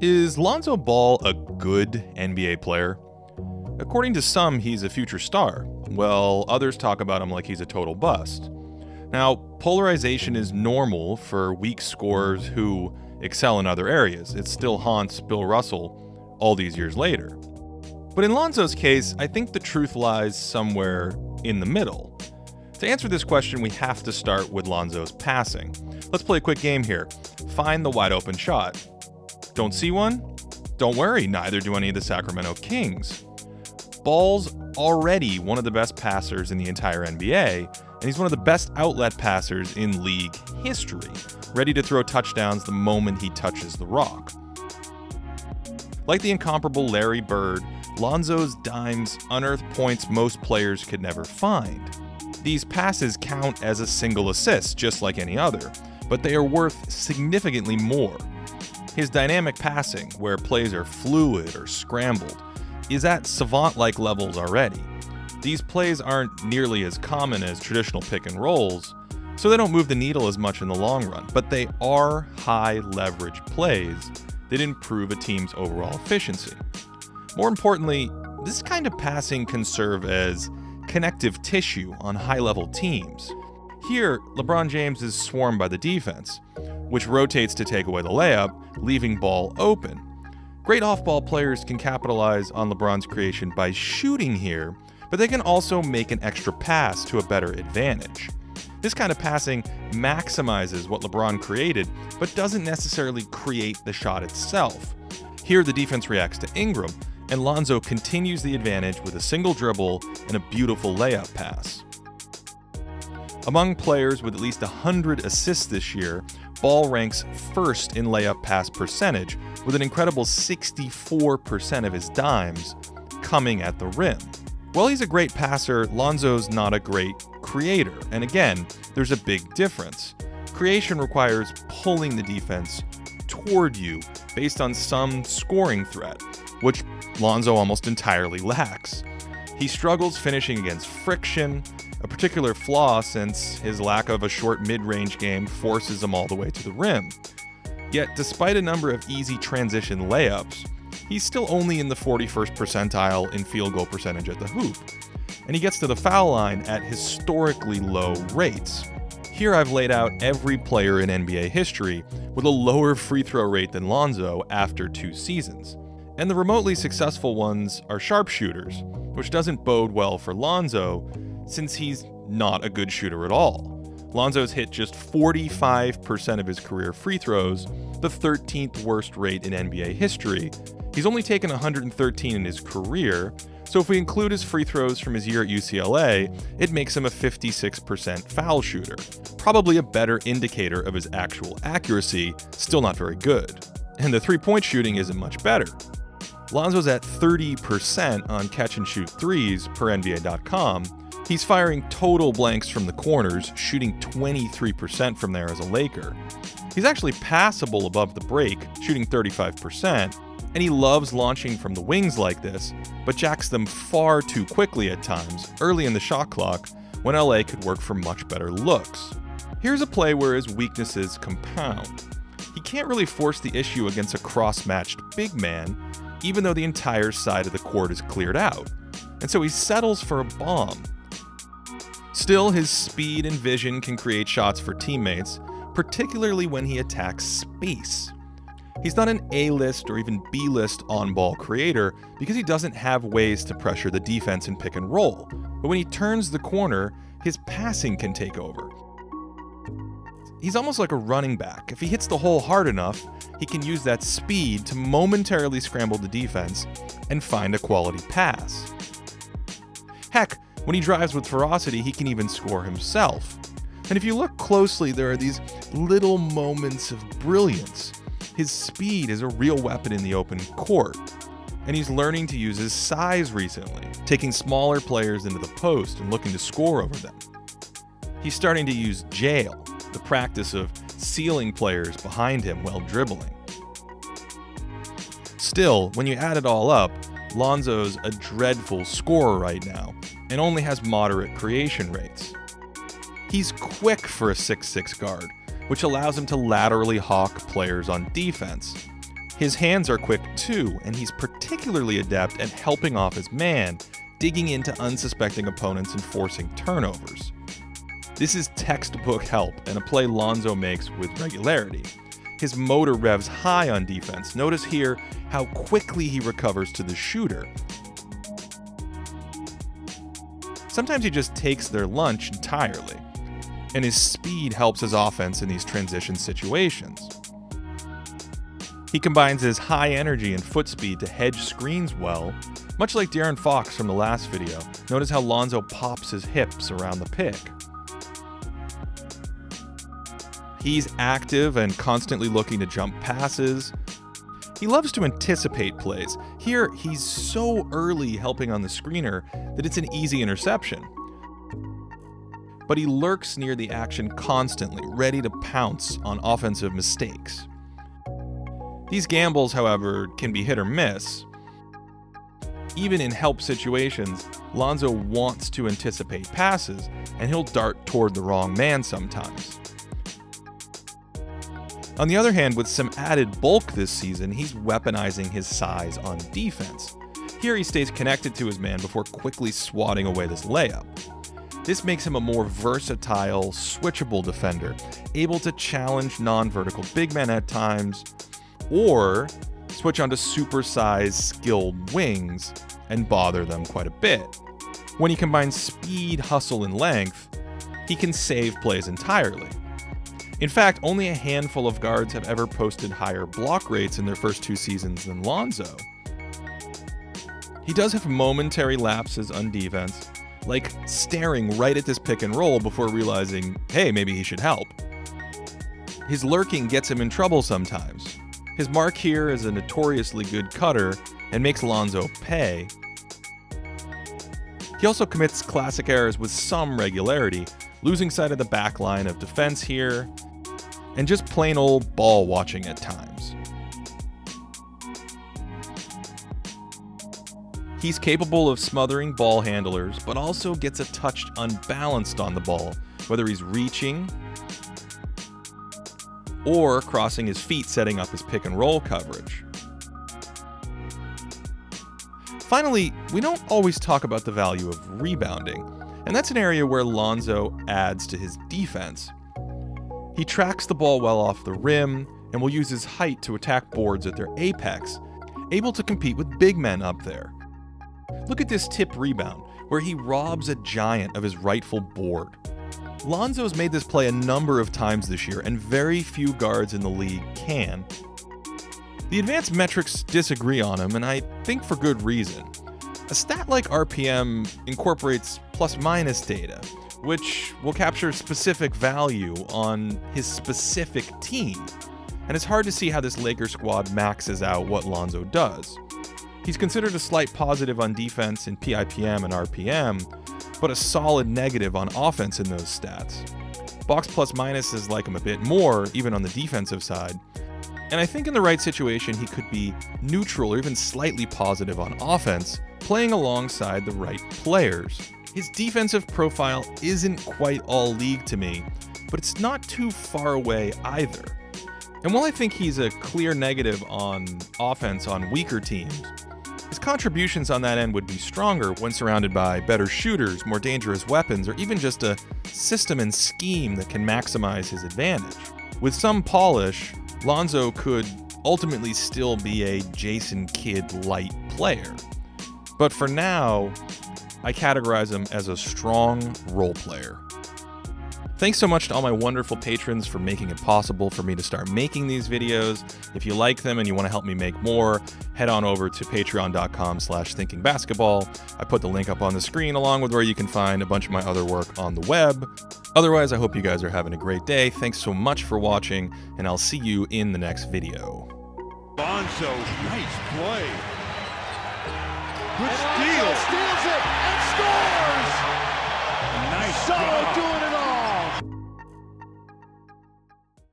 Is Lonzo Ball a good NBA player? According to some, he's a future star, while others talk about him like he's a total bust. Now, polarization is normal for weak scorers who excel in other areas. It still haunts Bill Russell all these years later. But in Lonzo's case, I think the truth lies somewhere in the middle. To answer this question, we have to start with Lonzo's passing. Let's play a quick game here. Find the wide open shot. Don't see one? Don't worry, neither do any of the Sacramento Kings. Ball's already one of the best passers in the entire NBA, and he's one of the best outlet passers in league history, ready to throw touchdowns the moment he touches the rock. Like the incomparable Larry Bird, Lonzo's dimes unearth points most players could never find. These passes count as a single assist, just like any other, but they are worth significantly more. His dynamic passing, where plays are fluid or scrambled, is at savant-like levels already. These plays aren't nearly as common as traditional pick and rolls, so they don't move the needle as much in the long run, but they are high-leverage plays that improve a team's overall efficiency. More importantly, this kind of passing can serve as connective tissue on high-level teams. Here, LeBron James is swarmed by the defense, which rotates to take away the layup, leaving Ball open. Great off-ball players can capitalize on LeBron's creation by shooting here, but they can also make an extra pass to a better advantage. This kind of passing maximizes what LeBron created, but doesn't necessarily create the shot itself. Here, the defense reacts to Ingram, and Lonzo continues the advantage with a single dribble and a beautiful layup pass. Among players with at least 100 assists this year, Ball ranks first in layup pass percentage, with an incredible 64% of his dimes coming at the rim. While he's a great passer, Lonzo's not a great creator, and again, there's a big difference. Creation requires pulling the defense toward you based on some scoring threat, which Lonzo almost entirely lacks. He struggles finishing against friction, a particular flaw since his lack of a short mid-range game forces him all the way to the rim. Yet, despite a number of easy transition layups, he's still only in the 41st percentile in field goal percentage at the hoop, and he gets to the foul line at historically low rates. Here I've laid out every player in NBA history with a lower free throw rate than Lonzo after 2 seasons. And the remotely successful ones are sharpshooters, which doesn't bode well for Lonzo since he's not a good shooter at all. Lonzo's hit just 45% of his career free throws, the 13th worst rate in NBA history. He's only taken 113 in his career, so if we include his free throws from his year at UCLA, it makes him a 56% foul shooter. Probably a better indicator of his actual accuracy, still not very good. And the three-point shooting isn't much better. Lonzo's at 30% on catch-and-shoot threes per NBA.com. He's firing total blanks from the corners, shooting 23% from there as a Laker. He's actually passable above the break, shooting 35%, and he loves launching from the wings like this, but jacks them far too quickly at times, early in the shot clock, when LA could work for much better looks. Here's a play where his weaknesses compound. He can't really force the issue against a cross-matched big man, even though the entire side of the court is cleared out, and so he settles for a bomb. Still, his speed and vision can create shots for teammates, particularly when he attacks space. He's not an A-list or even B-list on-ball creator because he doesn't have ways to pressure the defense and pick and roll, but when he turns the corner, his passing can take over. He's almost like a running back. If he hits the hole hard enough, he can use that speed to momentarily scramble the defense and find a quality pass. Heck, when he drives with ferocity, he can even score himself. And if you look closely, there are these little moments of brilliance. His speed is a real weapon in the open court, and he's learning to use his size recently, taking smaller players into the post and looking to score over them. He's starting to use jail, the practice of sealing players behind him while dribbling. Still, when you add it all up, Lonzo's a dreadful scorer right now, and only has moderate creation rates. He's quick for a 6'6" guard, which allows him to laterally hawk players on defense. His hands are quick too, and he's particularly adept at helping off his man, digging into unsuspecting opponents and forcing turnovers. This is textbook help and a play Lonzo makes with regularity. His motor revs high on defense. Notice here how quickly he recovers to the shooter. Sometimes he just takes their lunch entirely, and his speed helps his offense in these transition situations. He combines his high energy and foot speed to hedge screens well, much like De'Aaron Fox from the last video. Notice how Lonzo pops his hips around the pick. He's active and constantly looking to jump passes. He loves to anticipate plays. Here, he's so early helping on the screener that it's an easy interception. But he lurks near the action constantly, ready to pounce on offensive mistakes. These gambles, however, can be hit or miss. Even in help situations, Lonzo wants to anticipate passes, and he'll dart toward the wrong man sometimes. On the other hand, with some added bulk this season, he's weaponizing his size on defense. Here he stays connected to his man before quickly swatting away this layup. This makes him a more versatile, switchable defender, able to challenge non-vertical big men at times, or switch onto supersized, skilled wings and bother them quite a bit. When he combines speed, hustle, and length, he can save plays entirely. In fact, only a handful of guards have ever posted higher block rates in their first 2 seasons than Lonzo. He does have momentary lapses on defense, like staring right at this pick and roll before realizing, hey, maybe he should help. His lurking gets him in trouble sometimes. His mark here is a notoriously good cutter and makes Lonzo pay. He also commits classic errors with some regularity, losing sight of the back line of defense here, and just plain old ball watching at times. He's capable of smothering ball handlers, but also gets a touch unbalanced on the ball, whether he's reaching or crossing his feet setting up his pick and roll coverage. Finally, we don't always talk about the value of rebounding, and that's an area where Lonzo adds to his defense. He tracks the ball well off the rim and will use his height to attack boards at their apex, able to compete with big men up there. Look at this tip rebound, where he robs a giant of his rightful board. Lonzo's made this play a number of times this year, and very few guards in the league can. The advanced metrics disagree on him, and I think for good reason. A stat like RPM incorporates plus-minus data, which will capture specific value on his specific team, and it's hard to see how this Lakers squad maxes out what Lonzo does. He's considered a slight positive on defense in PIPM and RPM, but a solid negative on offense in those stats. Box plus-minuses like him a bit more, even on the defensive side, and I think in the right situation he could be neutral or even slightly positive on offense, playing alongside the right players. His defensive profile isn't quite all league to me, but it's not too far away either. And while I think he's a clear negative on offense on weaker teams, his contributions on that end would be stronger when surrounded by better shooters, more dangerous weapons, or even just a system and scheme that can maximize his advantage. With some polish, Lonzo could ultimately still be a Jason Kidd light player. But for now, I categorize him as a strong role player. Thanks so much to all my wonderful patrons for making it possible for me to start making these videos. If you like them and you want to help me make more, head on over to patreon.com/thinkingbasketball. I put the link up on the screen along with where you can find a bunch of my other work on the web. Otherwise, I hope you guys are having a great day. Thanks so much for watching, and I'll see you in the next video. Lonzo, nice play. Good and steal. Lonzo steals it and scores! Nice So job. doing it